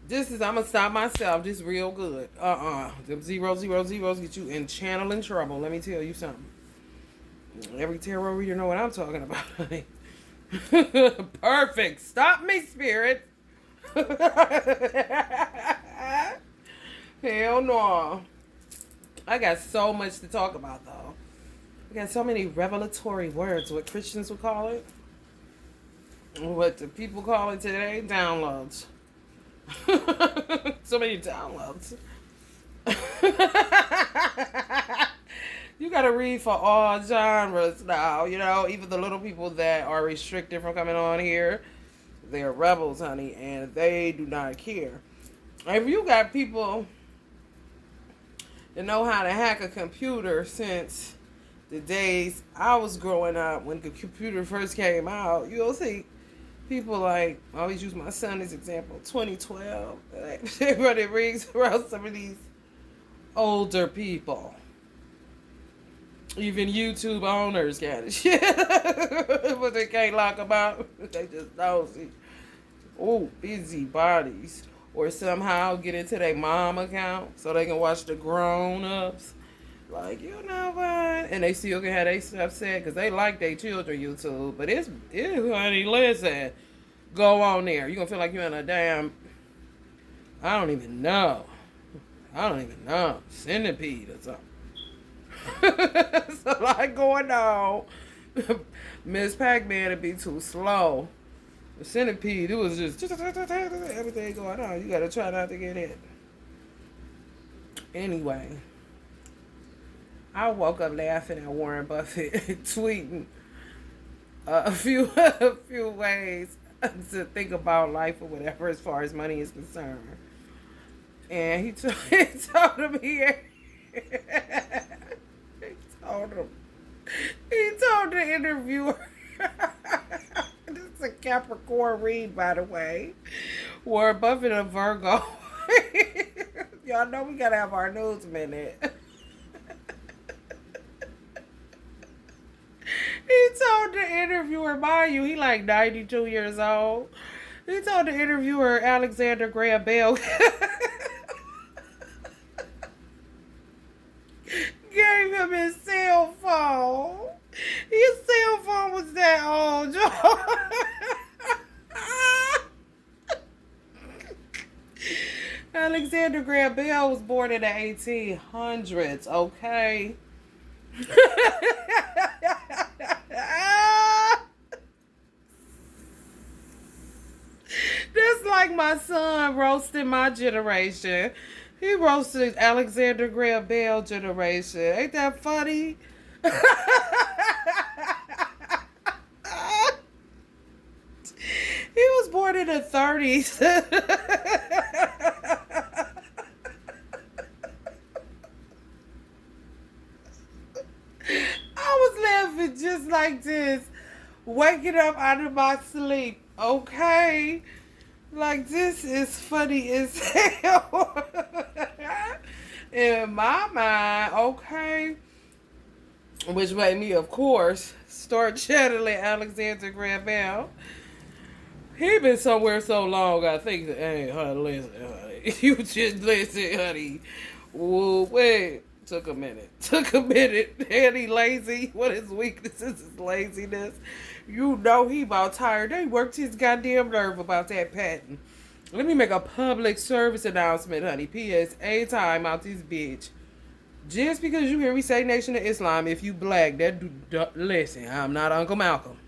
This is, I'm gonna stop myself. This real good. Them zero zero zeros get you in channeling trouble. Let me tell you something. Every tarot reader know what I'm talking about, honey. Perfect. Stop me, spirit. Hell no. I got so much to talk about though. We got so many revelatory words, what Christians would call it. What the people call it today, downloads. So many downloads. You gotta read for all genres now, you know, even the little people that are restricted from coming on here. They're rebels, honey, and they do not care. If you got people that know how to hack a computer since the days I was growing up when the computer first came out, you'll see people like, I always use my son as example, 2012. Everybody rings around some of these older people. Even YouTube owners got it. Shit. But they can't lock them out. They just don't see. Oh, busy bodies. Or somehow get into their mom account so they can watch the grown-ups. Like, you know what? And they still can have their stuff said because they like their children YouTube. But it's, honey, listen. Go on there. You're going to feel like you're in a damn, I don't even know. Centipede or something. It's a lot going on. Miss Pac-Man would be too slow. The centipede, it was just everything going on. You gotta try not to get it. Anyway, I woke up laughing at Warren Buffett tweeting a few ways to think about life or whatever as far as money is concerned. And he told him he told the interviewer, this is a Capricorn read, by the way. Warren Buffett, a Virgo. Y'all know we gotta have our news minute. He told the interviewer, mind you, he like 92 years old. He told the interviewer, Alexander Graham Bell, gave him his cell phone. His cell phone was that old, Alexander Graham Bell was born in the 1800s, okay? That's like my son roasting my generation. He roasted Alexander Graham Bell generation. Ain't that funny? He was born in the 30s. I was laughing just like this, waking up out of my sleep. Okay? Like, this is funny as hell. In my mind, okay? Which made me, of course, start channeling Alexander Graham Bell. He been somewhere so long, I think, hey, honey, listen, honey. You just listen, honey. Whoa, wait. Took a minute. And he lazy. What his weaknesses is laziness. You know he about tired. They worked his goddamn nerve about that patent. Let me make a public service announcement, honey. PSA time out this bitch. Just because you hear me say Nation of Islam, if you black, listen, I'm not Uncle Malcolm.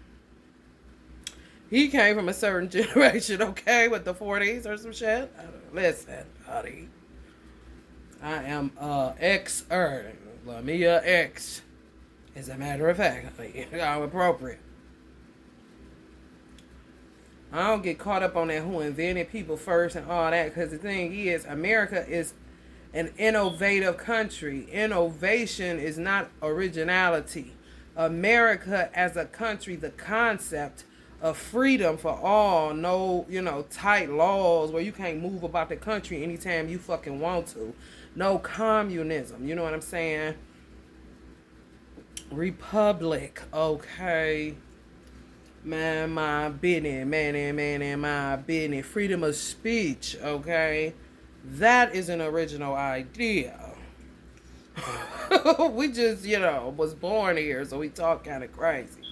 He came from a certain generation, okay, with the 40s or some shit. Listen, honey. I am ex-er. Lamia X. As a matter of fact, honey. I'm appropriate. I don't get caught up on that who invented people first and all that, because the thing is, America is an innovative country. Innovation is not originality. America as a country, the concept of freedom for all, no, tight laws where you can't move about the country anytime you fucking want to. No communism, you know what I'm saying? Republic, okay. Man, my business, man, my business. Freedom of speech, okay? That is an original idea. We just, was born here, so we talk kind of crazy.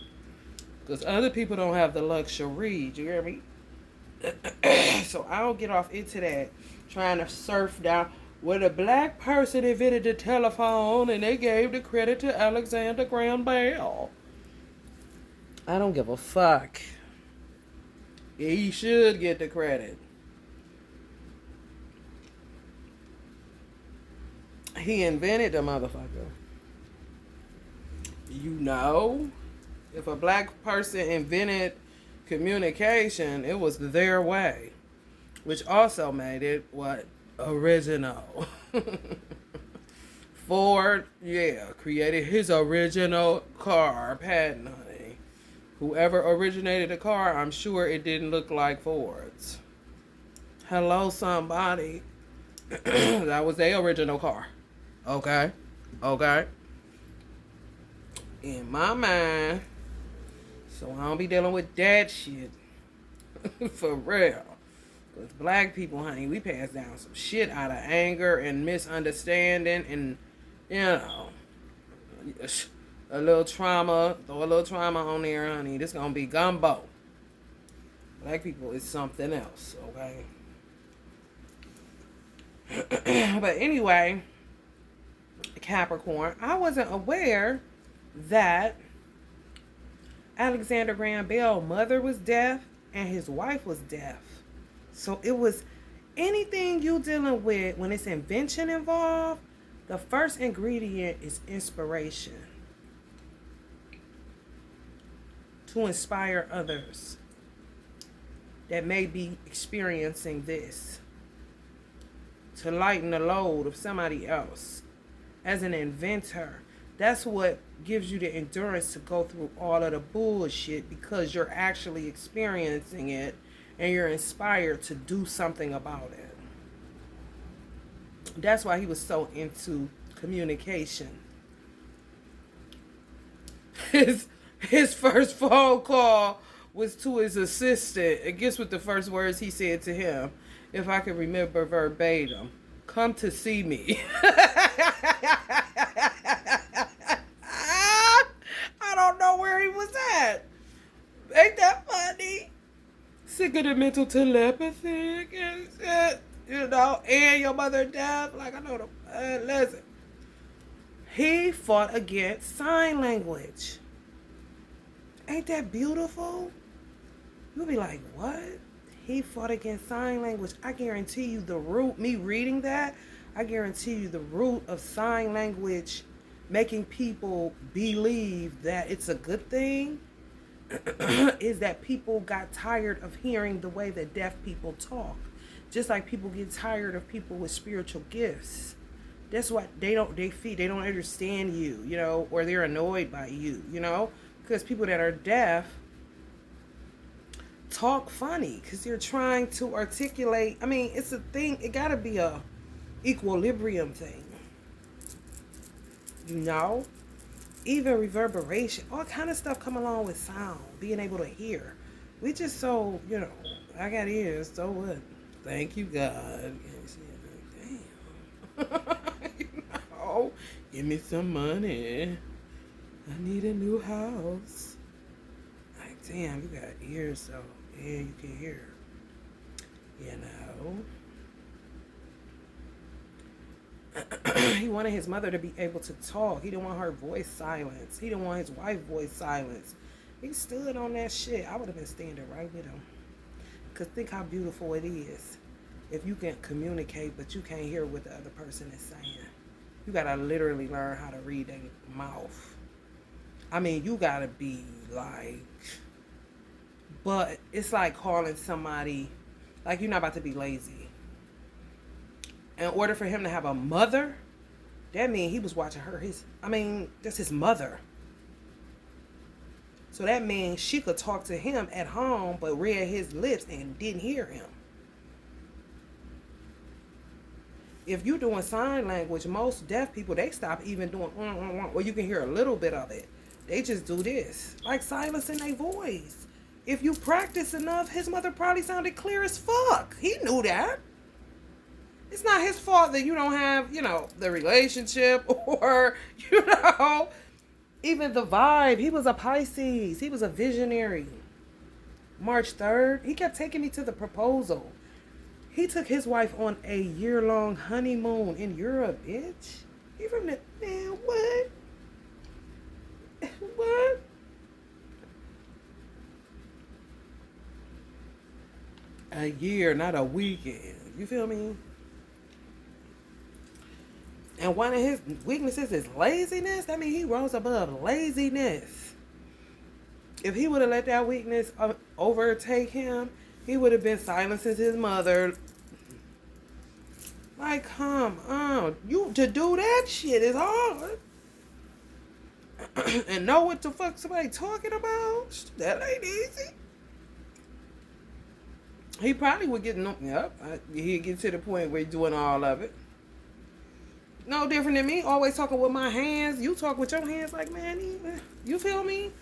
Because other people don't have the luxury, do you hear me? So I don't get off into that, trying to surf down. Well, a black person invented the telephone, and they gave the credit to Alexander Graham Bell. I don't give a fuck. He should get the credit. He invented the motherfucker. If a black person invented communication, it was their way, which also made it original. Ford, created his original car, patent honey. Whoever originated the car, I'm sure it didn't look like Ford's. Hello, somebody. That was their original car. Okay. In my mind, so I don't be dealing with that shit. For real. Because black people, honey, we pass down some shit out of anger and misunderstanding and, a little trauma. Throw a little trauma on there, honey. This gonna be gumbo. Black people is something else, okay? But anyway, Capricorn, I wasn't aware that Alexander Graham Bell's mother was deaf and his wife was deaf. So it was anything you dealing with when it's invention involved, the first ingredient is inspiration. To inspire others that may be experiencing this. To lighten the load of somebody else. As an inventor, that's what gives you the endurance to go through all of the bullshit, because you're actually experiencing it and you're inspired to do something about it. That's why he was so into communication. His first phone call was to his assistant. And guess what the first words he said to him? If I can remember verbatim. Come to see me. I don't know where he was at. Ain't that funny? Sick of the mental telepathy and shit, and your mother deaf. Like, I know listen. He fought against sign language. Ain't that beautiful? You'll be like, what? He fought against sign language. I guarantee you the root, me reading that, I guarantee you the root of sign language making people believe that it's a good thing is that people got tired of hearing the way that deaf people talk. Just like people get tired of people with spiritual gifts. That's what they don't understand you, or they're annoyed by you, because people that are deaf talk funny because they're trying to articulate. I mean, it's a thing. It gotta be a equilibrium thing, even reverberation, all kind of stuff come along with sound, being able to hear. We just I got ears, so what? Thank you, God. Damn. Give me some money. I need a new house. Like, damn, you got ears, so yeah, you can hear. He wanted his mother to be able to talk. He didn't want her voice silenced. He didn't want his wife's voice silenced. He stood on that shit. I would have been standing right with him. Because think how beautiful it is if you can communicate, but you can't hear what the other person is saying. You got to literally learn how to read their mouth. I mean, you got to be like... But it's like calling somebody... Like, you're not about to be lazy. In order for him to have a mother, that means he was watching her. That's his mother. So that means she could talk to him at home, but read his lips and didn't hear him. If you're doing sign language, most deaf people, they stop even doing well, you can hear a little bit of it. They just do this. Like silencing their voice. If you practice enough, his mother probably sounded clear as fuck. He knew that. It's not his fault that you don't have, the relationship or, even the vibe. He was a Pisces. He was a visionary. March 3rd, he kept taking me to the proposal. He took his wife on a year-long honeymoon in Europe, bitch. He from the, man, what? What? A year, not a weekend. You feel me? And one of his weaknesses is laziness. I mean, he rose above laziness. If he would have let that weakness overtake him, he would have been silencing his mother. Like, come on. To do that shit is hard. And know what the fuck somebody talking about? That ain't easy. He probably would get, he'd get to the point where he's doing all of it. No different than me, always talking with my hands. You talk with your hands like, man, you feel me?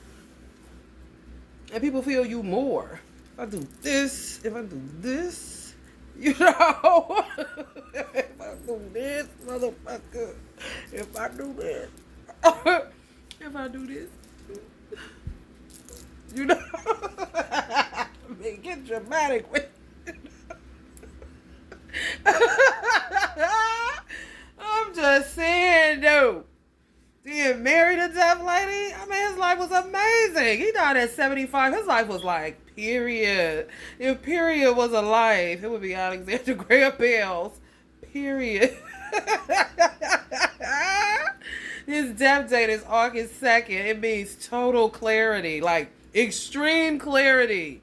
And people feel you more. If I do this, if I do this, if I do this, motherfucker, if I do this, if I do this, make it dramatic with I'm just saying, though. Being married a deaf lady, I mean, his life was amazing. He died at 75. His life was like, period. If period was a life, it would be Alexander Graham Bell's period. His death date is August 2nd. It means total clarity, like extreme clarity.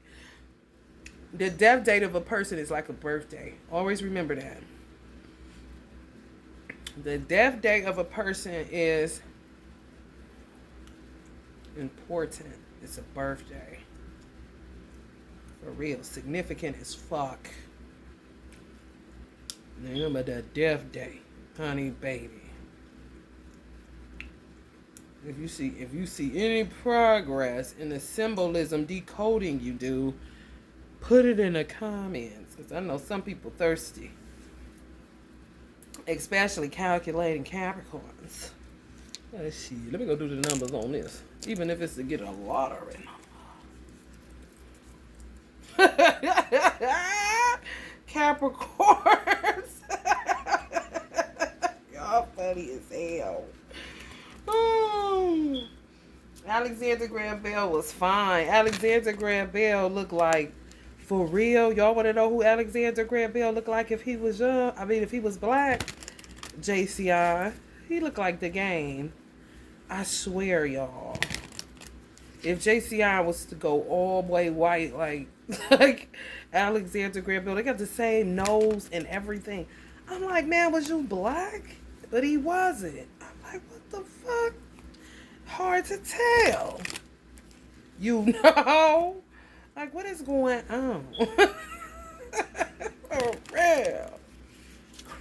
The death date of a person is like a birthday. Always remember that. The death date of a person is important. It's a birthday. For real. Significant as fuck. Remember that death day, honey baby. If you see any progress in the symbolism decoding you do, put it in the comments. Because I know some people thirsty. Especially calculating Capricorns. Let's see. Let me go do the numbers on this. Even if it's to get a lottery number. Capricorns. Y'all funny as hell. Alexander Graham Bell was fine. Alexander Graham Bell looked like, for real, y'all want to know who Alexander Graham Bell looked like if he was young? I mean, if he was black? JCI. He looked like the game. I swear, y'all. If JCI was to go all the way white, like Alexander Graham Bell, they got the same nose and everything. I'm like, man, was you black? But he wasn't. I'm like, what the fuck? Hard to tell. You know? Like, what is going on? For real.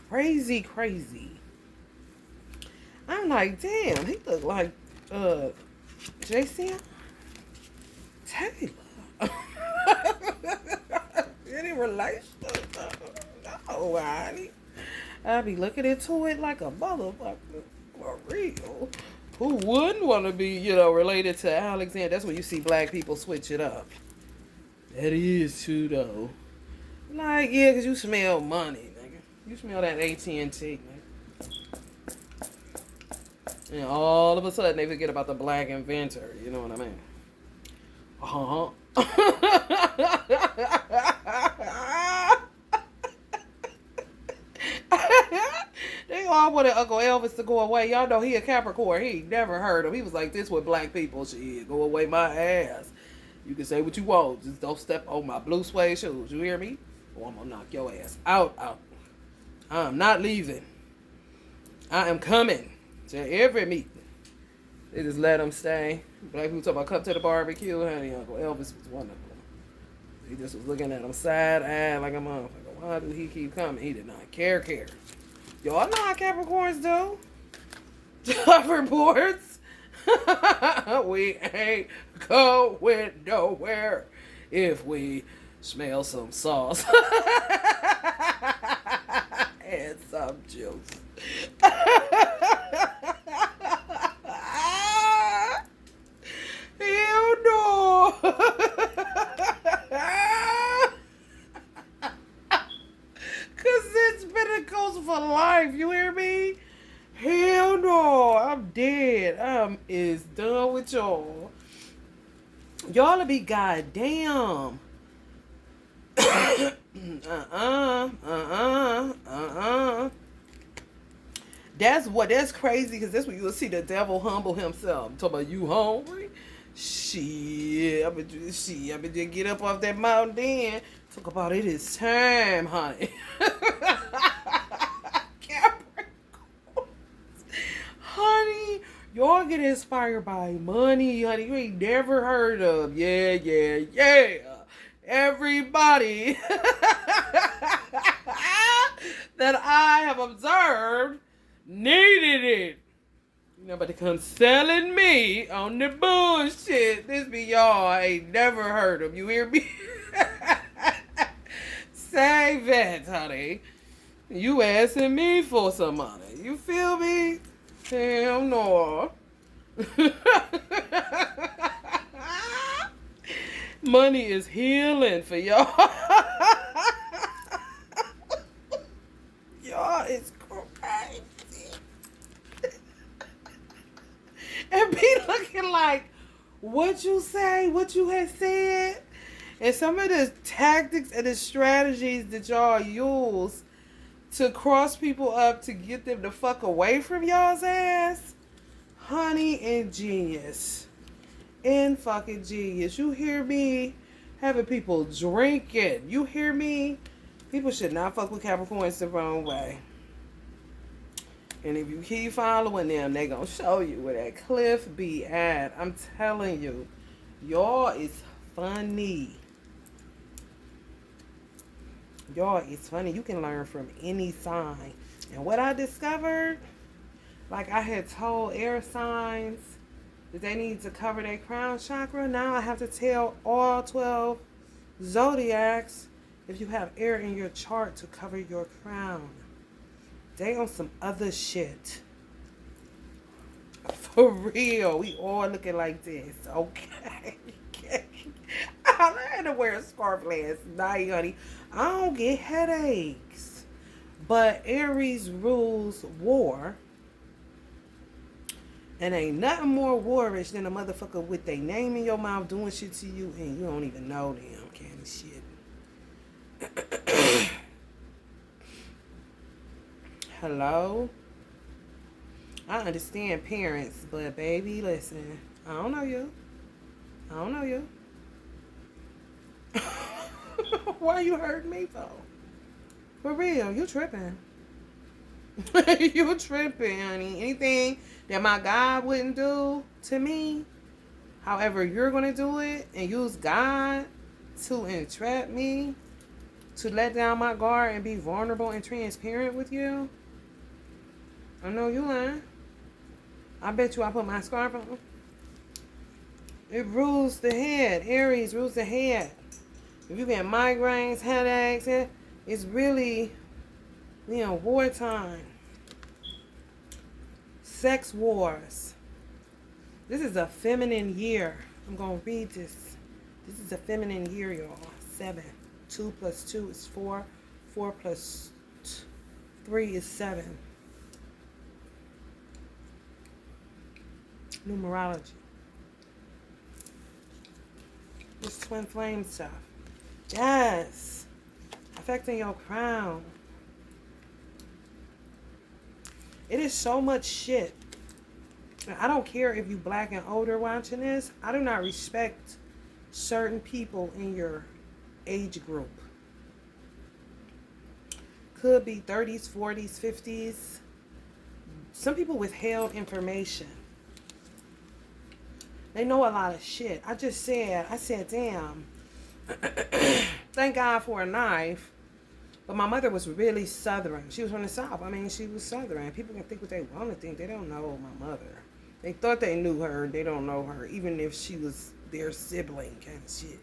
Crazy, crazy. I'm like, damn, he looked like JC Taylor. Any relation? No, honey. I be looking into it like a motherfucker. For real. Who wouldn't want to be, related to Alexander? That's when you see black people switch it up. That is true, though. Like, yeah, because you smell money, nigga. You smell that AT&T, nigga. And all of a sudden, they forget about the black inventor. You know what I mean? Uh-huh. They all wanted Uncle Elvis to go away. Y'all know he a Capricorn. He never heard him. He was like, this with black people. Shit, go away my ass. You can say what you want. Just don't step on my blue suede shoes. You hear me? Or I'm going to knock your ass out. I'm not leaving. I am coming to every meeting. They just let him stay. Black people talk about come to the barbecue. Honey, Uncle Elvis was one of them. He just was looking at him side-eyed like a motherfucker. Why do he keep coming? He did not care. Y'all know how Capricorns do. Job reports. We ain't going nowhere. if we smell some sauce and some juice. Hell no. Cause it's Pentacles for life. You hear me? Hell no. I'm dead. Is done with y'all. Y'all be goddamn. That's crazy, because that's when you'll see the devil humble himself. I'm talking about, you hungry? Shit, I been just get up off that mountain then. Talk about it is time, honey. Capricorn. Honey, y'all get inspired by money, honey. You ain't never heard of. Yeah. Everybody that I have observed needed it. Nobody come selling me on the bullshit. This be y'all I ain't never heard of. You hear me? Save it, honey. You asking me for some money. You feel me? Hell no. Money is healing for y'all. Y'all is crazy. And be looking like, what you say, what you had said. And some of the tactics and the strategies that y'all use to cross people up to get them the fuck away from y'all's ass. Honey, ingenious. In fucking genius. You hear me? Having people drinking. You hear me? People should not fuck with Capricorns the wrong way. And if you keep following them, they gonna show you where that cliff be at. I'm telling you. Y'all is funny. Y'all is funny. You can learn from any sign. And what I discovered, like I had told air signs that they need to cover their crown chakra. Now I have to tell all 12 zodiacs, if you have air in your chart, to cover your crown. They on some other shit. For real. We all looking like this. Okay. I had to wear a scarf last night, honey. I don't get headaches. But Aries rules war. And ain't nothing more warish than a motherfucker with their name in your mouth doing shit to you and you don't even know them kind of shit. Hello? I understand parents, but baby, listen. I don't know you. Why you hurting me for? For real, you tripping. You tripping, honey. Anything that my God wouldn't do to me, however you're going to do it and use God to entrap me, to let down my guard and be vulnerable and transparent with you, I know you lying. I bet you I put my scarf on. It rules the head. Aries rules the head. If you get migraines, headaches, it's really, wartime. Sex wars. This is a feminine year. I'm going to read this. This is a feminine year, y'all. 7. 2 plus 2 is 4. 4 plus 3 is 7. Numerology. This twin flame stuff. Yes. Affecting your crown. It is so much shit. I don't care if you black and older watching this. I do not respect certain people in your age group. Could be 30s, 40s, 50s. Some people withheld information. They know a lot of shit. I said, damn. Thank God for a knife. But my mother was really Southern. She was from the South. I mean, she was Southern. People can think what they want to think. They don't know my mother. They thought they knew her. They don't know her. Even if she was their sibling kind of shit.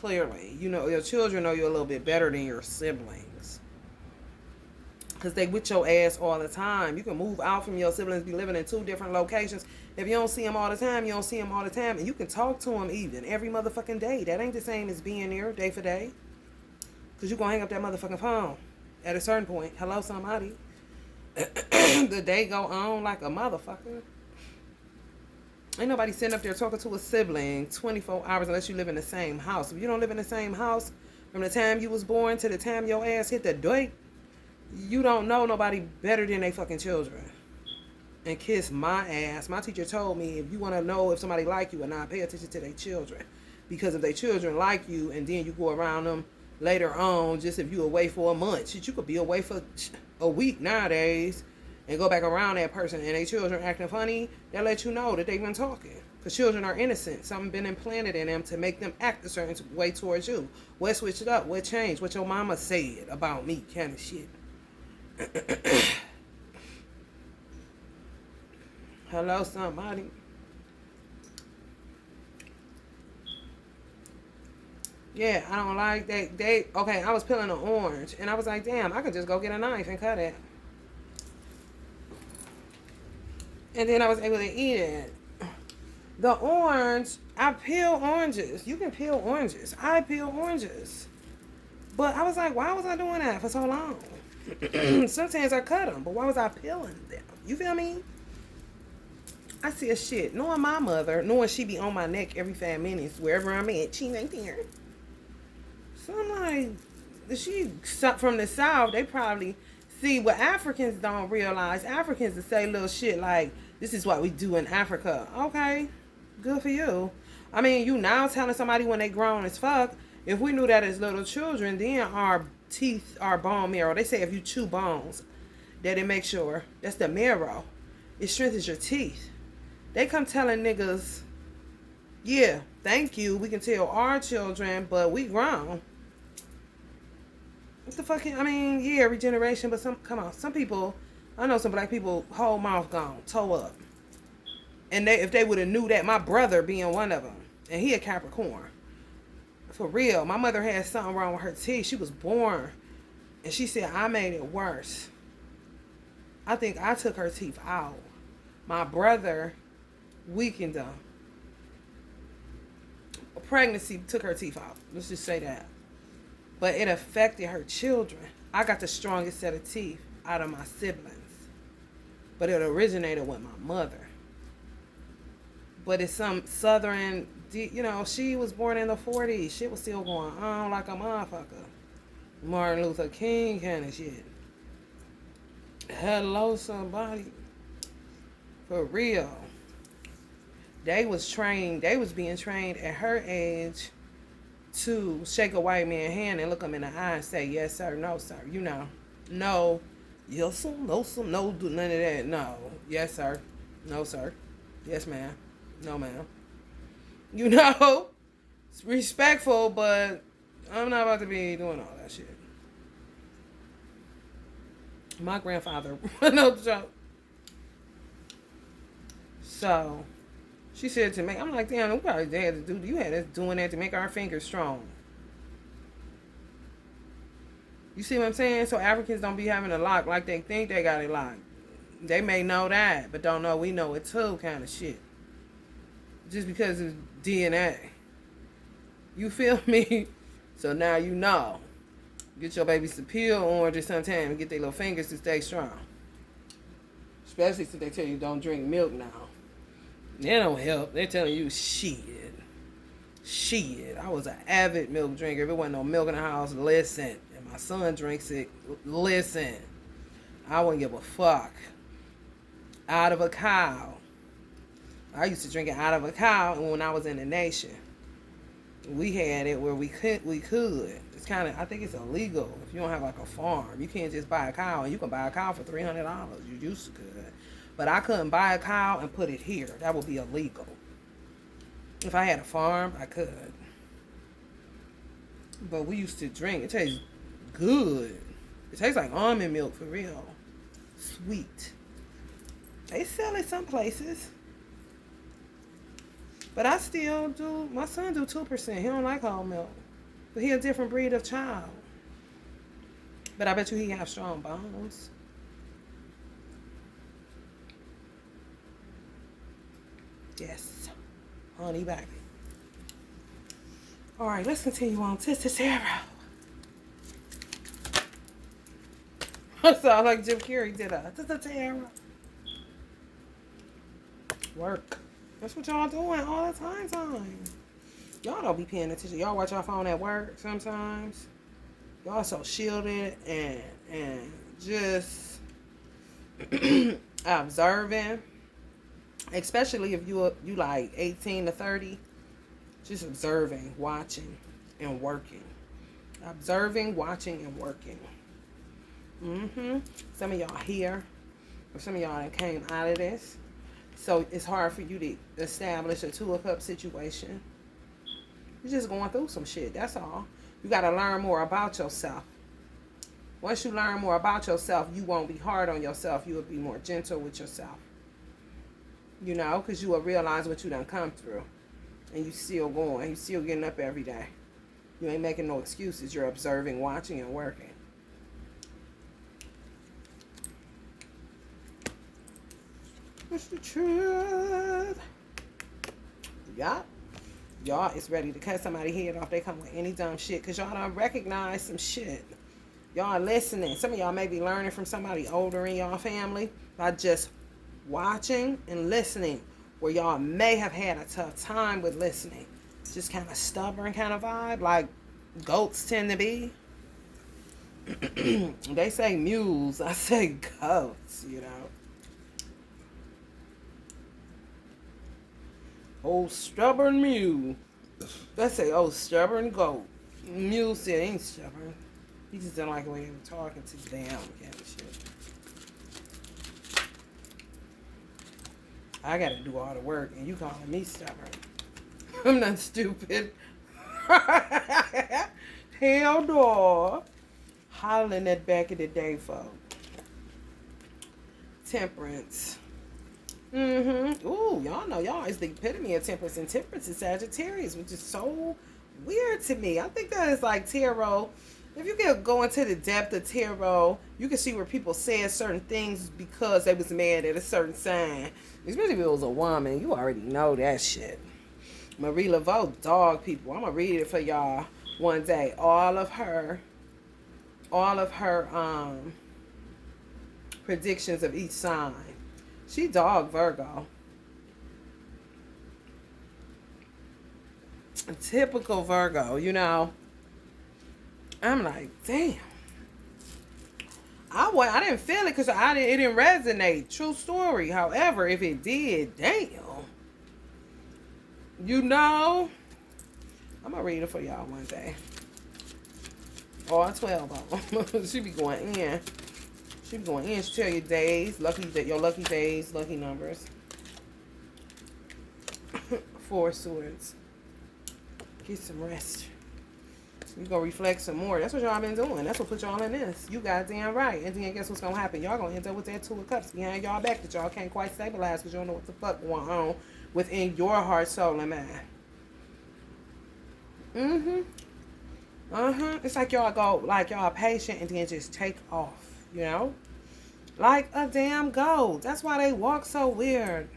Clearly, you know, your children know you a little bit better than your siblings. Because they with your ass all the time. You can move out from your siblings, be living in 2 different locations. If you don't see them all the time, you don't see them all the time. And you can talk to them even every motherfucking day. That ain't the same as being there day for day. Because you're going to hang up that motherfucking phone at a certain point. Hello, somebody. The day go on like a motherfucker. Ain't nobody sitting up there talking to a sibling 24 hours unless you live in the same house. If you don't live in the same house from the time you was born to the time your ass hit the dirt, you don't know nobody better than they fucking children. And kiss my ass. My teacher told me, if you want to know if somebody like you or not, pay attention to their children. Because if their children like you and then you go around them later on, just if you away for a month, shit, you could be away for a week nowadays and go back around that person and their children acting funny, they'll let you know that they've been talking. Because children are innocent. Something been implanted in them to make them act a certain way towards you. What switched it up? What changed? What your mama said about me kind of shit. Hello, somebody. Yeah, I don't like they okay, I was peeling an orange and I was like, damn, I could just go get a knife and cut it. And then I was able to eat it. The orange, I peel oranges. You can peel oranges. I peel oranges. But I was like, why was I doing that for so long? Sometimes I cut them, but why was I peeling them? You feel me? I see a shit. Knowing my mother, knowing she be on my neck every 5 minutes, wherever I'm at, she ain't there. So I'm like, she from the South, they probably see what Africans don't realize. Africans to say little shit like, this is what we do in Africa. Okay, good for you. I mean, you now telling somebody when they grown as fuck. If we knew that as little children, then our teeth are bone marrow. They say if you chew bones, that it makes sure, that's the marrow. It strengthens your teeth. They come telling niggas, yeah, thank you. We can tell our children, but we grown. What the fuck? I mean, yeah, regeneration, but some people, I know some black people, whole mouth gone, toe up. And if they would have knew that, my brother being one of them, and he a Capricorn. For real, my mother had something wrong with her teeth. She was born, and she said, I made it worse. I think I took her teeth out. My brother weakened them. Pregnancy took her teeth out. Let's just say that. But it affected her children. I got the strongest set of teeth out of my siblings. But it originated with my mother. But it's some southern, you know, she was born in the 40s. Shit was still going on like a motherfucker. Martin Luther King kind of shit. Hello, somebody. For real. They was being trained at her age to shake a white man's hand and look him in the eye and say, yes, sir, no, sir. You know, no, yes, sir, no, sir, no, do none of that. No, yes, sir, no, sir, yes, ma'am, no, ma'am. You know, it's respectful, but I'm not about to be doing all that shit. My grandfather, no joke. So, she said to me, I'm like, damn, we probably had to do, you had us doing that to make our fingers strong. You see what I'm saying? So Africans don't be having a lock like they think they got it locked. They may know that, but don't know we know it too kind of shit. Just because of DNA. You feel me? So now you know. Get your babies to peel oranges sometime and get their little fingers to stay strong. Especially since they tell you don't drink milk now. They don't help. They're telling you shit. Shit. I was an avid milk drinker. If it wasn't no milk in the house, listen. And my son drinks it, listen. I wouldn't give a fuck. Out of a cow. I used to drink it out of a cow when I was in the nation. We had it where we could. It's kind of, I think it's illegal if you don't have like a farm. You can't just buy a cow, and you can buy a cow for $300. You used to could. But I couldn't buy a cow and put it here. That would be illegal. If I had a farm, I could. But we used to drink. It tastes good. It tastes like almond milk for real. Sweet. They sell it some places. But I still do. My son do 2%. He don't like whole milk. But he a different breed of child. But I bet you he have strong bones. Yes. Honey baby. Alright, let's continue on. Sister Sarah. I sound like Jim Carrey did a Sister Sarah. Work. That's what y'all doing all the time. Y'all don't be paying attention. Y'all watch your phone at work sometimes. Y'all so shielded and just observing. Especially if you like 18 to 30. Just observing, watching, and working. Observing, watching, and working. Some of y'all here, or some of y'all that came out of this. So it's hard for you to establish a 2 of Cups situation. You're just going through some shit. That's all. You got to learn more about yourself. Once you learn more about yourself, you won't be hard on yourself. You will be more gentle with yourself. You know, because you will realize what you done come through. And you still going. You still getting up every day. You ain't making no excuses. You're observing, watching, and working. It's the truth. Yup. Y'all is ready to cut somebody's head off. They come with any dumb shit. Because y'all don't recognize some shit. Y'all listening. Some of y'all may be learning from somebody older in y'all family by just watching and listening. Where y'all may have had a tough time with listening. Just kind of stubborn kind of vibe. Like goats tend to be. They say mules. I say goats, you know. Old stubborn mule. Let's say old stubborn goat. Mule said ain't stubborn. He just didn't like the way he was talking to damn kind of shit. I gotta do all the work and you calling me stubborn. I'm not stupid. Hell no. Hollering that back in the day, folks. Temperance. Ooh, y'all know y'all is the epitome of temperance, and temperance is Sagittarius, which is so weird to me. I think that is like tarot. If you can go into the depth of tarot, you can see where people said certain things because they was mad at a certain sign. Especially if it was a woman, you already know that shit. Marie Laveau, dog people. I'm gonna read it for y'all one day. All of her predictions of each sign. She dog Virgo. A typical Virgo, you know. I'm like, damn. I didn't feel it because it didn't resonate. True story. However, if it did, damn. You know, I'm going to read it for y'all one day. All 12 of them. She be going in. She be going in. She tell you days, your lucky days, lucky numbers. 4 swords. Get some rest. You gonna reflect some more. That's what y'all been doing. That's what put y'all in this. You goddamn right. And then guess what's gonna happen? Y'all gonna end up with that 2 of Cups behind y'all back that y'all can't quite stabilize because you don't know what the fuck going on within your heart, soul, and mind. It's like y'all patient and then just take off, you know? Like a damn goat. That's why they walk so weird.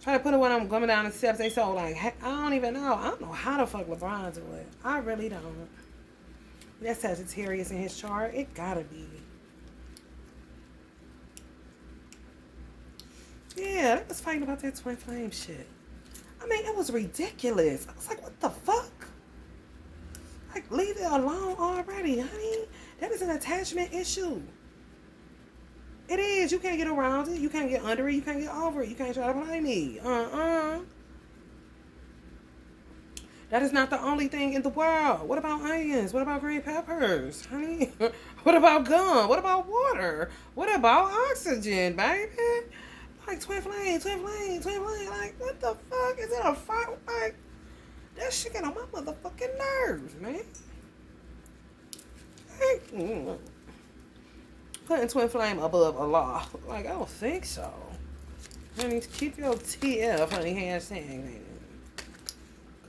Try to put it when I'm coming down the steps. They so like, heck, I don't even know. I don't know how the fuck LeBron do it. I really don't. That's Sagittarius in his chart. It gotta be. Yeah, they was fighting about that twin flame shit. I mean, it was ridiculous. I was like, what the fuck? Like, leave it alone already, honey. That is an attachment issue. It is. You can't get around it. You can't get under it. You can't get over it. You can't try to play me. That is not the only thing in the world. What about onions? What about green peppers, honey? What about gum? What about water? What about oxygen, baby? Like twin flame. Like, what the fuck? Is it a fight? Like, that shit get on my motherfucking nerves, man. Like, putting twin flame above Allah. Like, I don't think so. Honey, keep your TF, honey, hashtag.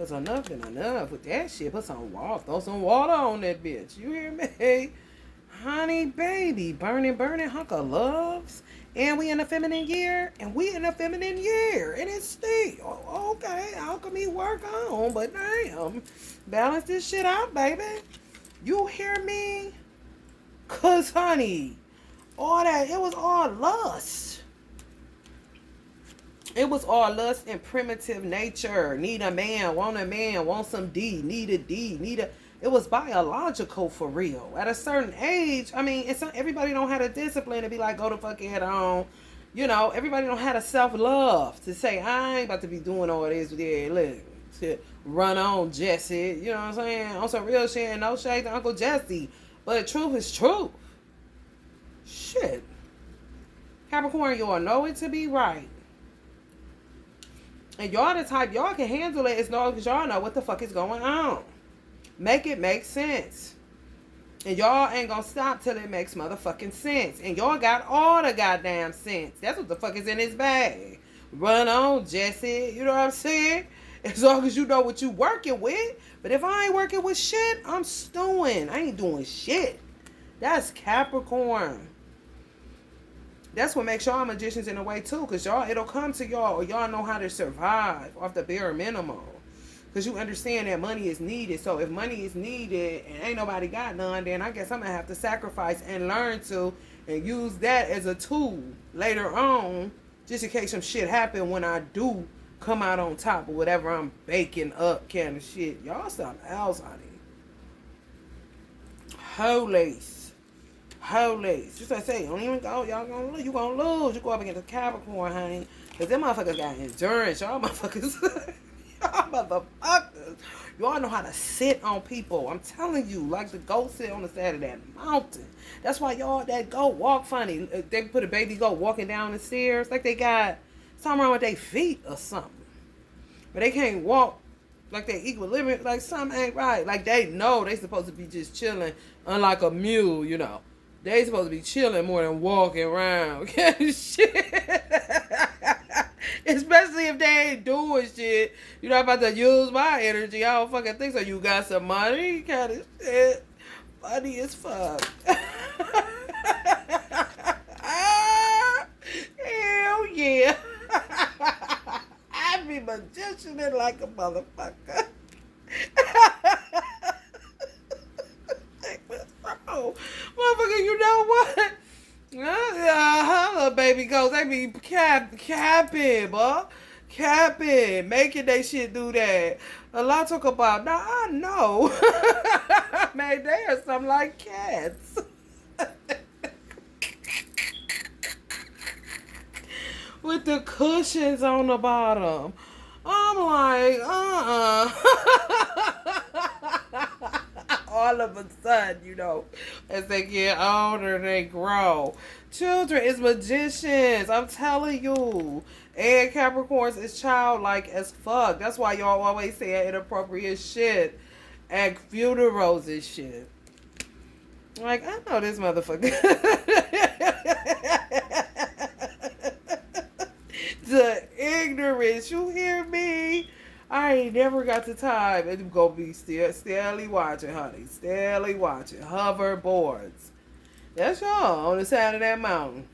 Cause enough and enough with that shit. Put some water, throw some water on that bitch. You hear me? Honey, baby, burning, hunk of loves. And we in a feminine year, and it's still okay. Alchemy work on, but damn, balance this shit out, baby. You hear me? Cause honey, all that, it was all lust. It was all lust and primitive nature. Need a man, want some D, need a D. It was biological for real. At a certain age, I mean, everybody don't have the discipline to be like, go the fuck head on. You know, everybody don't have the self-love to say, I ain't about to be doing all this. Yeah, look, to run on Jesse. You know what I'm saying? On some real shit, no shade to Uncle Jesse. But the truth is truth. Shit. Capricorn, y'all know it to be right. And y'all the type, y'all can handle it as long as y'all know what the fuck is going on. Make it make sense. And y'all ain't gonna stop till it makes motherfucking sense. And y'all got all the goddamn sense. That's what the fuck is in his bag. Run on, Jesse. You know what I'm saying? As long as you know what you working with. But if I ain't working with shit, I'm stewing. I ain't doing shit. That's Capricorn. That's what makes y'all magicians in a way too. Because y'all, it'll come to y'all, or y'all know how to survive off the bare minimum. Because you understand that money is needed. So if money is needed and ain't nobody got none, then I guess I'm going to have to sacrifice and learn to and use that as a tool later on, just in case some shit happen when I do come out on top of whatever I'm baking up kind of shit. Y'all something else, honey. Holy. Just like I say, don't even go. Y'all gonna lose. You gonna lose. You go up against a Capricorn, honey. Because them motherfuckers got endurance. Y'all motherfuckers... Y'all motherfuckers. Y'all know how to sit on people. I'm telling you, like the goat sit on the side of that mountain. That's why y'all, that goat walk funny. They put a baby goat walking down the stairs like they got something wrong with their feet or something. But they can't walk like they equilibrium, like something ain't right. Like they know they supposed to be just chilling, unlike a mule, you know. They supposed to be chilling more than walking around. Shit. Especially if they ain't doing shit. You're not about to use my energy. I don't fucking think so. You got some money? Kind of shit. Funny as fuck. Hell yeah. I be magicianing like a motherfucker. Oh, motherfucker, you know what? Baby goes, they be capping, boy. Capping, making they shit do that. A lot talk about, now I know. Man, they are something like cats. With the cushions on the bottom. I'm like, all of a sudden, you know, as they get older, they grow. Children is magicians. I'm telling you. And Capricorns is childlike as fuck. That's why y'all always say inappropriate shit at funerals and shit. Like, I know this motherfucker. The ignorance. You hear me? I ain't never got the time. It's gonna be steadily watching, honey. Steadily watching. Hoverboards. That's y'all on the side of that mountain.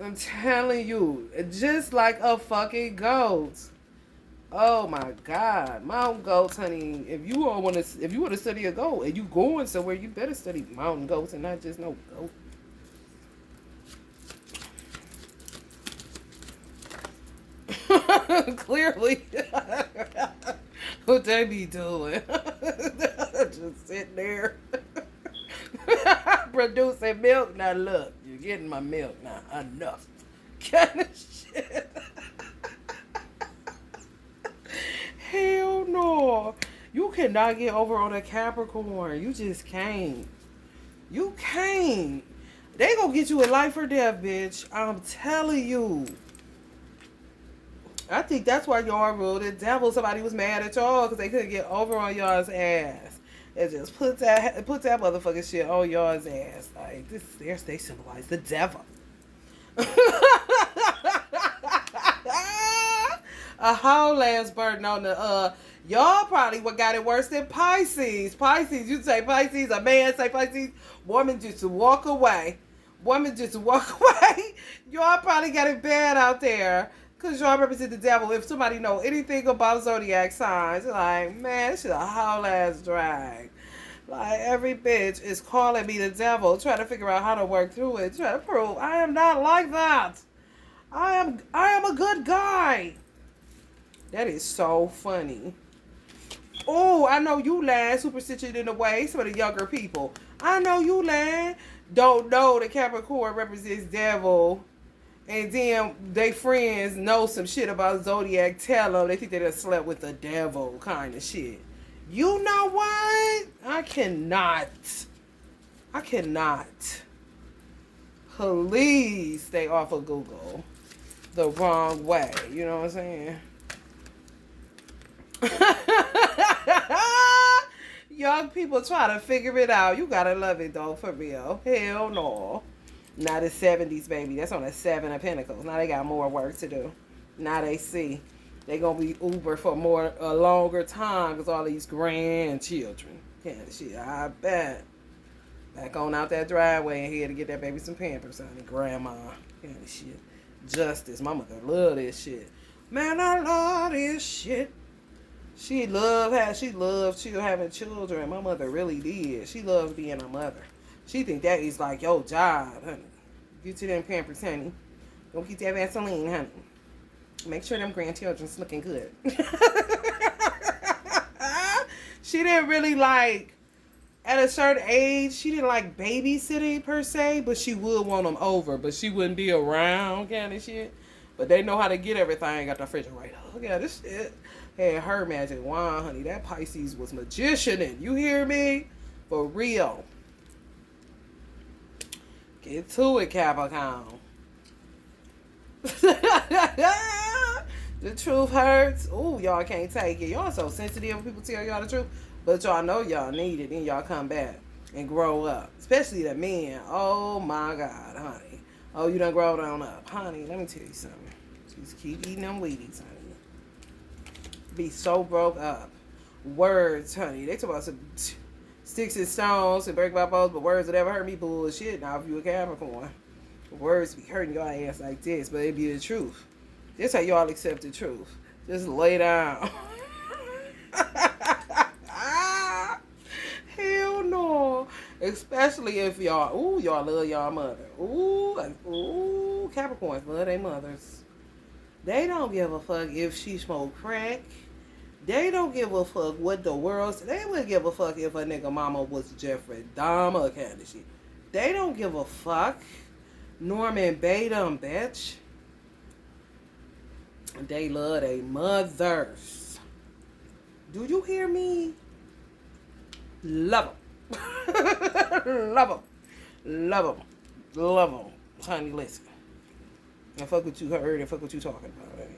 I'm telling you. Just like a fucking goat. Oh my God. Mountain goats, honey. If you want to study a goat and you going somewhere, you better study mountain goats and not just no goat. Clearly. What they be doing? Just sitting there. Producing milk. Now look, you're getting my milk now. Enough. Kind of shit. Hell no. You cannot get over on a Capricorn. You just can't. You can't. They gonna get you a life or death, bitch. I'm telling you. I think that's why y'all ruled the devil. Somebody was mad at y'all because they couldn't get over on y'all's ass. It just put that motherfucking shit on y'all's ass. Like this, they symbolize the devil. A whole ass burden on the Y'all probably what got it worse than Pisces. Pisces, you say Pisces, a man say Pisces, woman just walk away. Woman just walk away. Y'all probably got it bad out there. Cause y'all represent the devil. If somebody know anything about zodiac signs, like, man, this is a whole ass drag. Like, every bitch is calling me the devil, trying to figure out how to work through it, trying to prove I am not like that. I am a good guy. That is so funny. Oh, I know you land superstition in the way. Some of the younger people. I know you land. Don't know the Capricorn represents devil. And then they friends know some shit about Zodiac. Tell them they think they done slept with the devil kind of shit. You know what? I cannot. Please stay off of Google the wrong way. You know what I'm saying? Young people try to figure it out. You gotta love it though, for real. Hell no. Now the 70s, baby. That's on the 7 of Pentacles. Now they got more work to do. Now they see. They gonna be Uber for a longer time because all these grandchildren. Yeah, shit, I bet. Back on out that driveway and here to get that baby some Pampers, honey. Grandma. Yeah, shit. Justice. My mother love this shit. Man, I love this shit. She loved having children. My mother really did. She loved being a mother. She think that is like your job, honey. Get to them Pampers, honey. Don't keep that Vaseline, honey. Make sure them grandchildren's looking good. She didn't really like, at a certain age, she didn't like babysitting per se, but she would want them over, but she wouldn't be around kind of shit. But they know how to get everything. Got the refrigerator. Look at this shit. Had her magic wand, honey. That Pisces was magicianing. You hear me? For real. Get to it, Capricorn. The truth hurts. Ooh, y'all can't take it. Y'all so sensitive when people tell y'all the truth. But y'all know y'all need it. Then y'all come back and grow up. Especially the men. Oh, my God, honey. Oh, you done grown on up. Honey, let me tell you something. Just keep eating them Wheaties, honey. Be so broke up. Words, honey. They talk about some sticks and stones and break my bones, but words would ever hurt me. Bullshit. Now, if you a Capricorn, words be hurting your ass like this, but it be the truth. This how y'all accept the truth. Just lay down. Hell no. Especially if y'all love y'all mother. Ooh, Capricorns love their mothers. They don't give a fuck if she smoke crack. They don't give a fuck what the world. They wouldn't give a fuck if a nigga mama was Jeffrey Dahmer kind of shit. They don't give a fuck. Norman Batum, bitch. They love their mothers. Do you hear me? Love them. Love them. Love them. Love them. Honey, listen. And fuck what you heard and fuck what you talking about. Right?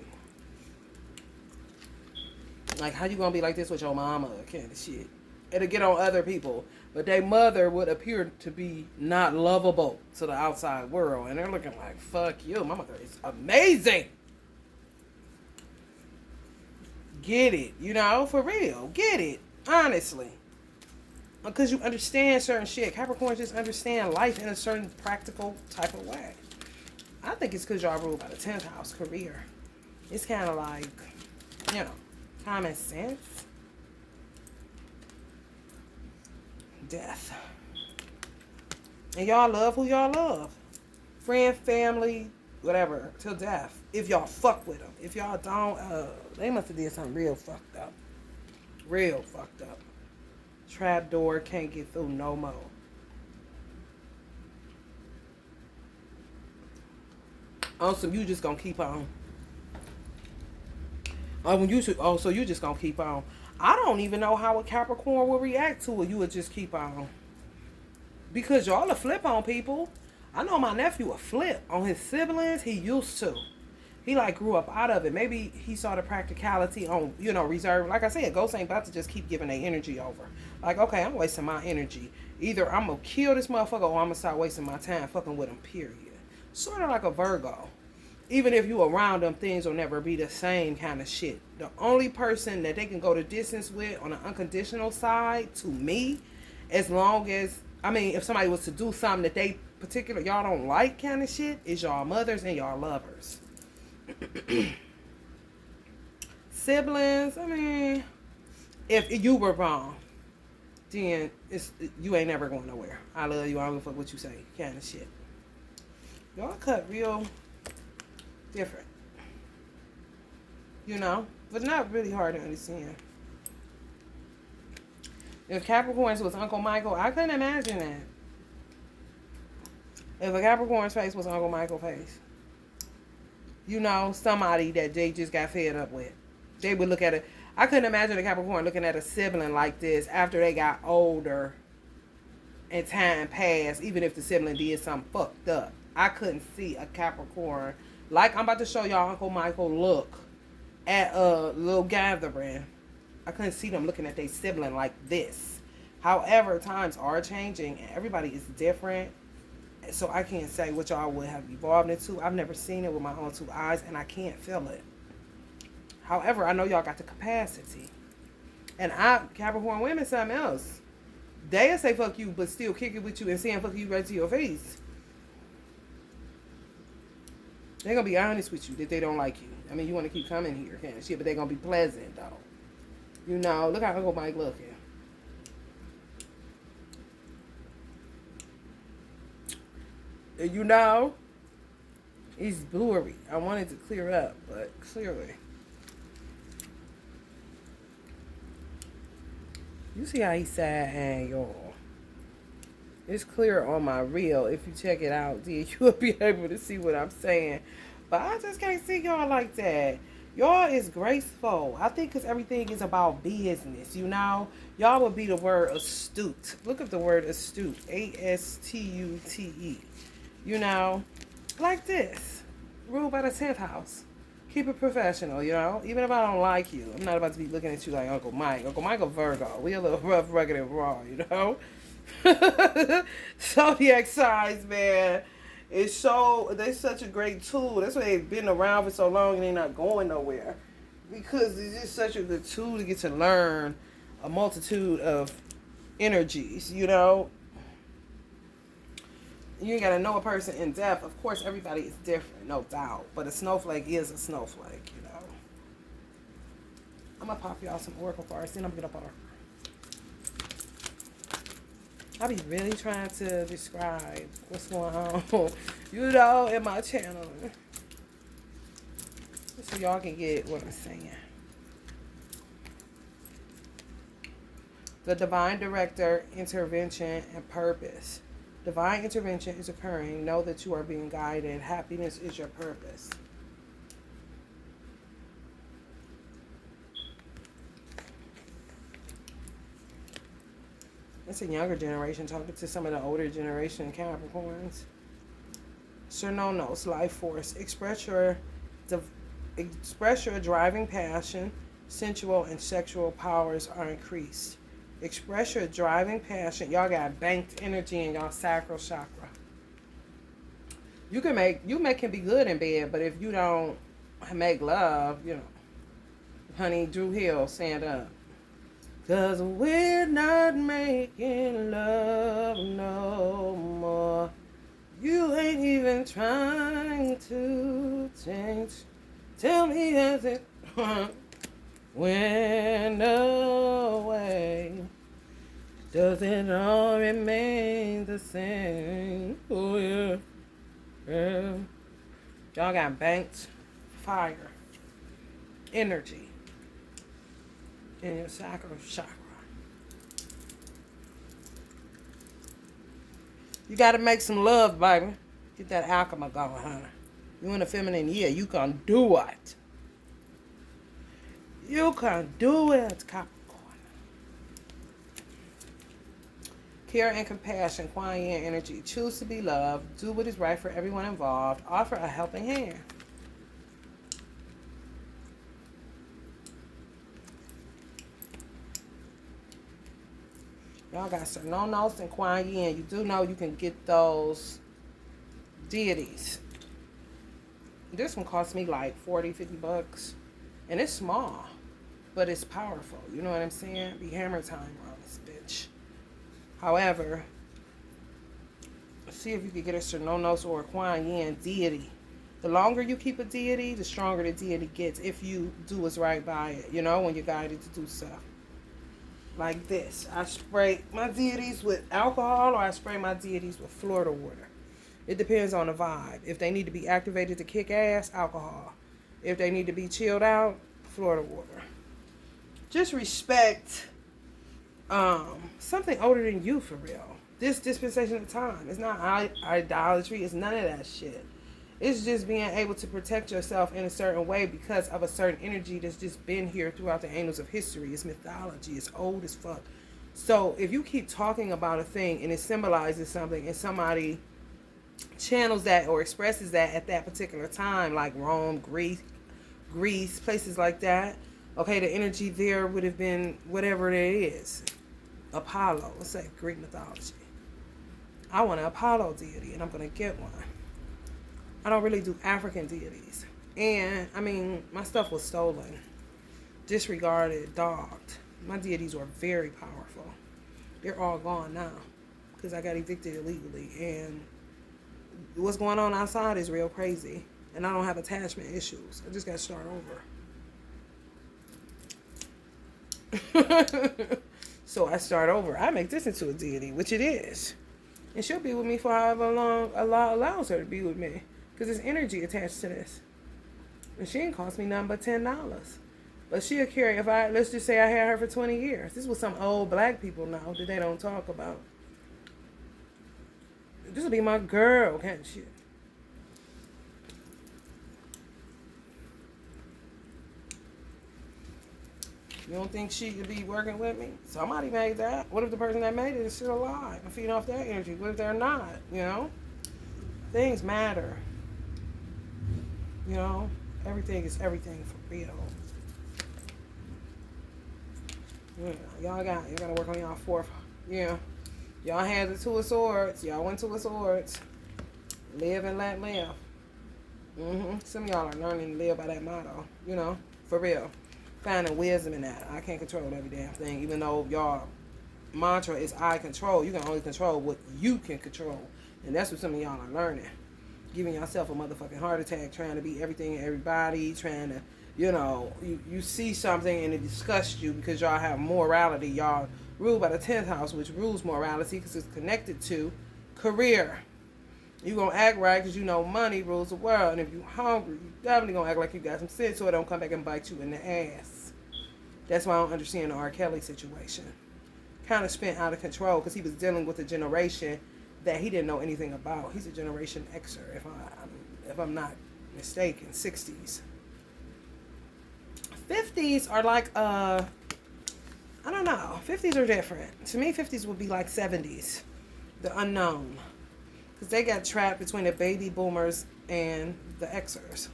Like, how you gonna be like this with your mama kind of shit? It'll get on other people. But their mother would appear to be not lovable to the outside world. And they're looking like, fuck you. My mother is amazing. Get it. You know, for real. Get it. Honestly. Because you understand certain shit. Capricorns just understand life in a certain practical type of way. I think it's because y'all ruled by the 10th house, career. It's kind of like, you know, common sense. Death. And y'all love who y'all love. Friend, family, whatever, till death. If y'all fuck with them. If y'all don't, they must have did something real fucked up. Real fucked up. Trap door, can't get through no more. Awesome, you just gonna keep on. So you just gonna keep on. I don't even know how a Capricorn will react to it. You would just keep on. Because y'all a flip on people. I know my nephew a flip on his siblings. He used to. He like grew up out of it. Maybe he saw the practicality on, reserve. Like I said, ghosts ain't about to just keep giving their energy over. Like, okay, I'm wasting my energy. Either I'm gonna kill this motherfucker or I'm gonna start wasting my time fucking with him, period. Sort of like a Virgo. even if you around them, things will never be the same kind of shit. The only person that they can go the distance with on an unconditional side, to me, as long as, I mean, if somebody was to do something that they particular y'all don't like kind of shit, is y'all mothers and y'all lovers. Siblings, I mean, if you were wrong, then you ain't never going nowhere. I love you, I don't give a fuck what you say, kind of shit. Y'all cut real different, you know, but not really hard to understand. If Capricorn's was Uncle Michael, I couldn't imagine that. If a Capricorn's face was Uncle Michael's face, you know, somebody that they just got fed up with, they would look at it. I couldn't imagine a Capricorn looking at a sibling like this after they got older and time passed, even if the sibling did something fucked up. I couldn't see a Capricorn, like I'm about to show y'all Uncle Michael look at a little gathering. I couldn't see them looking at their sibling like this. However, times are changing and everybody is different. So I can't say what y'all would have evolved into. I've never seen it with my own two eyes and I can't feel it. However, I know y'all got the capacity. And Capricorn women, something else. They'll say fuck you, but still kick it with you and saying fuck you right to your face. They're going to be honest with you that they don't like you. I mean, you want to keep coming here kind of shit, but they're going to be pleasant, though. You know, look how Uncle Mike looking. You know, he's blurry. I wanted to clear up, but clearly. You see how he sad and y'all. It's clear on my reel. If you check it out, then you'll be able to see what I'm saying. But I just can't see y'all like that. Y'all is graceful. I think because everything is about business, you know? Y'all would be the word astute. Look at the word astute. A-S-T-U-T-E. You know? Like this. Rule by the 10th house. Keep it professional, you know? Even if I don't like you, I'm not about to be looking at you like Uncle Mike. Uncle Mike a Virgo. We a little rough, rugged, and raw, you know? Zodiac signs, man. They're such a great tool. That's why they've been around for so long and they're not going nowhere. Because it's just such a good tool to get to learn a multitude of energies, you know? You ain't got to know a person in depth. Of course, everybody is different, no doubt. But a snowflake is a snowflake, you know? I'm going to pop y'all some oracle cards, then I'm going to get up on her. I be really trying to describe what's going on, you know, in my channel. So y'all can get what I'm saying. The divine director, intervention, and purpose. Divine intervention is occurring. Know that you are being guided. Happiness is your purpose. It's a younger generation talking to some of the older generation Capricorns. Cernonos, life force. Express your driving passion. Sensual and sexual powers are increased. Express your driving passion. Y'all got banked energy in y'all sacral chakra. You can be good in bed, but if you don't make love, you know, honey, Drew Hill, stand up. 'Cause we're not making love no more. You ain't even trying to change. Tell me has it went away? Does it all remain the same? Oh yeah, yeah. Y'all got banked fire, energy in your sacral chakra. You gotta make some love, baby. Get that alchemy going, huh? You in the feminine year, you can do it. You can do it, Capricorn. Care and compassion, Kuan Yin energy. Choose to be loved. Do what is right for everyone involved. Offer a helping hand. Y'all got Cernonos and Kuan Yin. You do know you can get those deities. This one cost me like 40, 50 bucks. And it's small, but it's powerful. You know what I'm saying? Be hammer time on this bitch. However, see if you could get a Cernonos or a Kuan Yin deity. The longer you keep a deity, the stronger the deity gets if you do what's right by it. You know, when you're guided to do stuff. Like this. I spray my deities with alcohol or I spray my deities with Florida water. It depends on the vibe. If they need to be activated to kick ass, alcohol. If they need to be chilled out, Florida water. Just respect something older than you for real. This dispensation of time. It's not idolatry. It's none of that shit. It's just being able to protect yourself in a certain way because of a certain energy that's just been here throughout the annals of history. It's mythology. It's old as fuck. So if you keep talking about a thing and it symbolizes something and somebody channels that or expresses that at that particular time, like Rome, Greece, places like that, okay, the energy there would have been whatever it is. Apollo, let's say Greek mythology. I want an Apollo deity and I'm going to get one. I don't really do African deities. And, I mean, my stuff was stolen, disregarded, dogged. My deities were very powerful. They're all gone now because I got evicted illegally. And what's going on outside is real crazy. And I don't have attachment issues. I just got to start over. So I start over. I make this into a deity, which it is. And she'll be with me for however long Allah allows her to be with me. Because there's energy attached to this. And she ain't cost me nothing but $10. But she'll carry, let's just say I had her for 20 years. This is what some old black people know that they don't talk about. This will be my girl, can't she? You don't think she could be working with me? Somebody made that. What if the person that made it is still alive? I'm feeding off their energy. What if they're not? You know? Things matter. You know? Everything is everything for real. Yeah, y'all gotta work on y'all fourth. Yeah. Y'all had the Two of Swords. Y'all went to a Swords. Live and let live. Some of y'all are learning to live by that motto. You know? For real. Finding wisdom in that. I can't control every damn thing. Even though y'all mantra is I control. You can only control what you can control. And that's what some of y'all are learning. Giving yourself a motherfucking heart attack. Trying to be everything and everybody. Trying to, you know, you see something and it disgusts you because y'all have morality. Y'all ruled by the 10th house, which rules morality because it's connected to career. You gonna act right because you know money rules the world. And if you hungry, you definitely gonna act like you got some sense so it don't come back and bite you in the ass. That's why I don't understand the R. Kelly situation. Kind of spent out of control because he was dealing with a generation that he didn't know anything about. He's a Generation Xer, if I'm not mistaken. 60s. 50s are like, I don't know. 50s are different. To me, 50s would be like 70s. The unknown. Because they got trapped between the baby boomers and the Xers.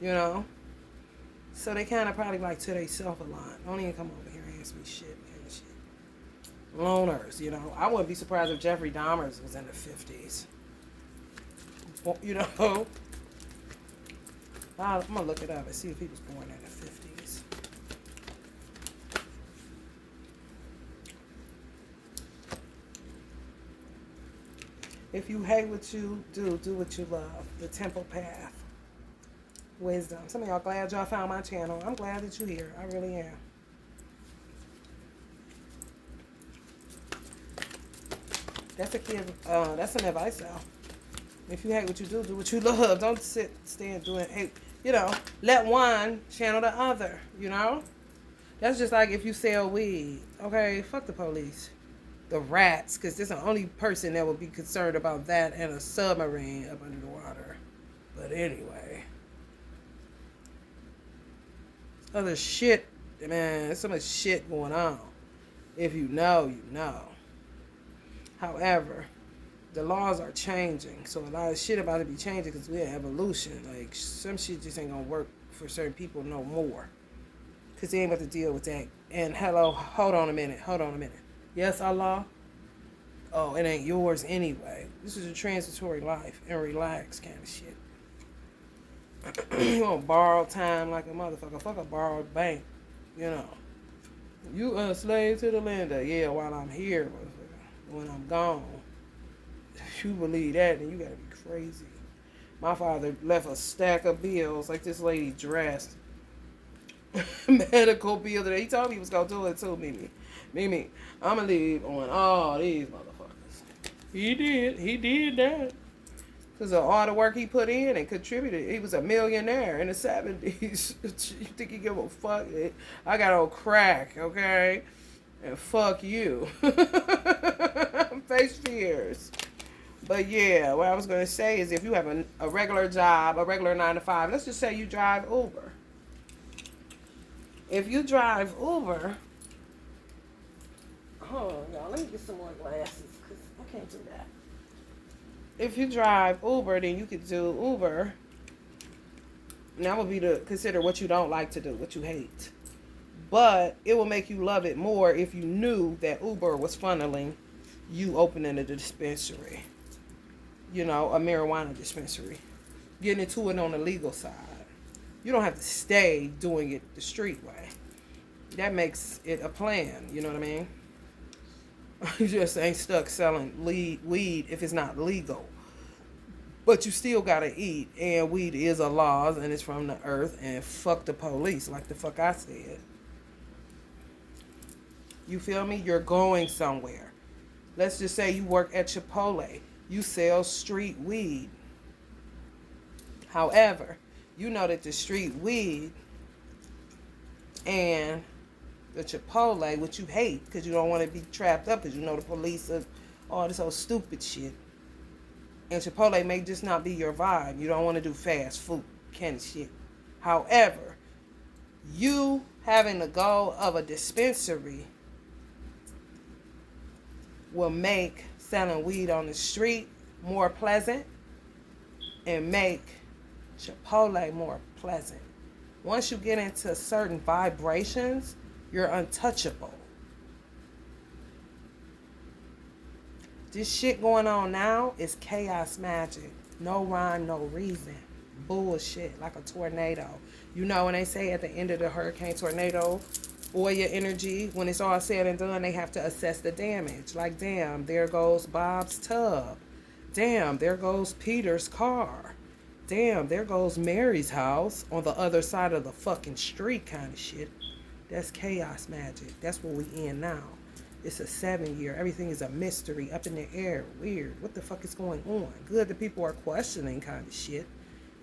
You know? So they kind of probably like to they self a lot. Don't even come over here and ask me shit, man. Shit. Loners, you know. I wouldn't be surprised if Jeffrey Dahmer was in the 50s. You know? I'm going to look it up and see if he was born in the 50s. If you hate what you do what you love. The Temple Path. Wisdom. Some of y'all glad y'all found my channel. I'm glad that you're here. I really am. That's a kid. That's some advice though. If you hate what you do what you love. Don't stand doing hate. You know, let one channel the other. You know, that's just like if you sell weed. Okay, fuck the police, the rats, because there's the only person that would be concerned about that and a submarine up under the water. But anyway. Other shit, man, there's so much shit going on. If you know, you know. However, the laws are changing, so a lot of shit about to be changing because we're in evolution. Like, some shit just ain't gonna work for certain people no more. Because they ain't about to deal with that. And hello, hold on a minute. Yes, Allah? Oh, it ain't yours anyway. This is a transitory life and relax kind of shit. You gonna borrow time like a motherfucker. Fuck a borrowed bank. You know. You a slave to the lender. Yeah, while I'm here, motherfucker. When I'm gone. If you believe that, then you gotta be crazy. My father left a stack of bills like this lady dressed. Medical bill that he told me he was gonna do it too, Mimi. I'ma leave on all these motherfuckers. He did that. Because of all the work he put in and contributed. He was a millionaire in the 70s. You think he give a fuck? I got on crack, okay? And fuck you. Face fears. But yeah, what I was going to say is if you have a regular job, a regular 9 to 5, let's just say you drive Uber. If you drive Uber, hold on, y'all, let me get some more glasses because I can't do that. If you drive Uber, then you could do Uber. And that would be to consider what you don't like to do, what you hate. But it will make you love it more if you knew that Uber was funneling you opening a dispensary. You know, a marijuana dispensary. Getting into it on the legal side. You don't have to stay doing it the street way. That makes it a plan, you know what I mean? You just ain't stuck selling weed if it's not legal. But you still gotta eat, and weed is a law, and it's from the earth, and fuck the police, like the fuck I said. You feel me? You're going somewhere. Let's just say you work at Chipotle. You sell street weed. However, you know that the street weed and the Chipotle, which you hate because you don't want to be trapped up because you know the police are all this old stupid shit. And Chipotle may just not be your vibe. You don't want to do fast food kind of shit. However, you having the goal of a dispensary will make selling weed on the street more pleasant and make Chipotle more pleasant. Once you get into certain vibrations, you're untouchable. This shit going on now is chaos magic. No rhyme, no reason. Bullshit, like a tornado. You know when they say at the end of the hurricane tornado, or your energy, when it's all said and done, they have to assess the damage. Like, damn, there goes Bob's tub. Damn, there goes Peter's car. Damn, there goes Mary's house on the other side of the fucking street kind of shit. That's chaos magic. That's what we in now. It's a 7-year. Everything is a mystery, up in the air. Weird. What the fuck is going on? Good that people are questioning kind of shit.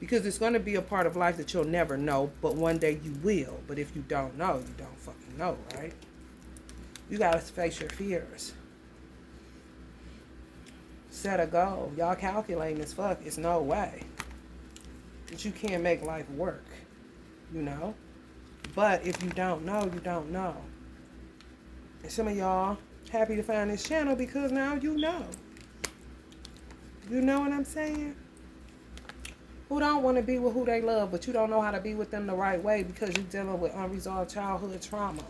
Because it's going to be a part of life that you'll never know, but one day you will. But if you don't know, you don't fucking know, right? You got to face your fears. Set a goal. Y'all calculating as fuck. It's no way. But you can't make life work, you know? But if you don't know, you don't know. And some of y'all happy to find this channel because now you know. You know what I'm saying? Who don't want to be with who they love, but you don't know how to be with them the right way because you're dealing with unresolved childhood trauma.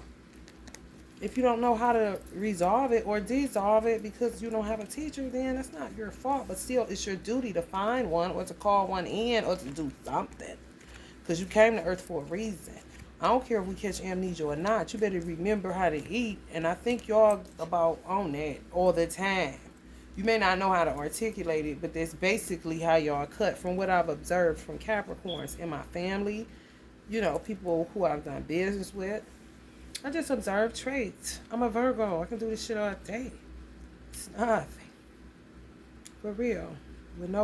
If you don't know how to resolve it or dissolve it because you don't have a teacher, then that's not your fault. But still, it's your duty to find one or to call one in or to do something. Because you came to earth for a reason. I don't care if we catch amnesia or not. You better remember how to eat. And I think y'all about on that all the time. You may not know how to articulate it, but that's basically how y'all cut. From what I've observed from Capricorns in my family, you know, people who I've done business with, I just observe traits. I'm a Virgo. I can do this shit all day. It's nothing. For real. With no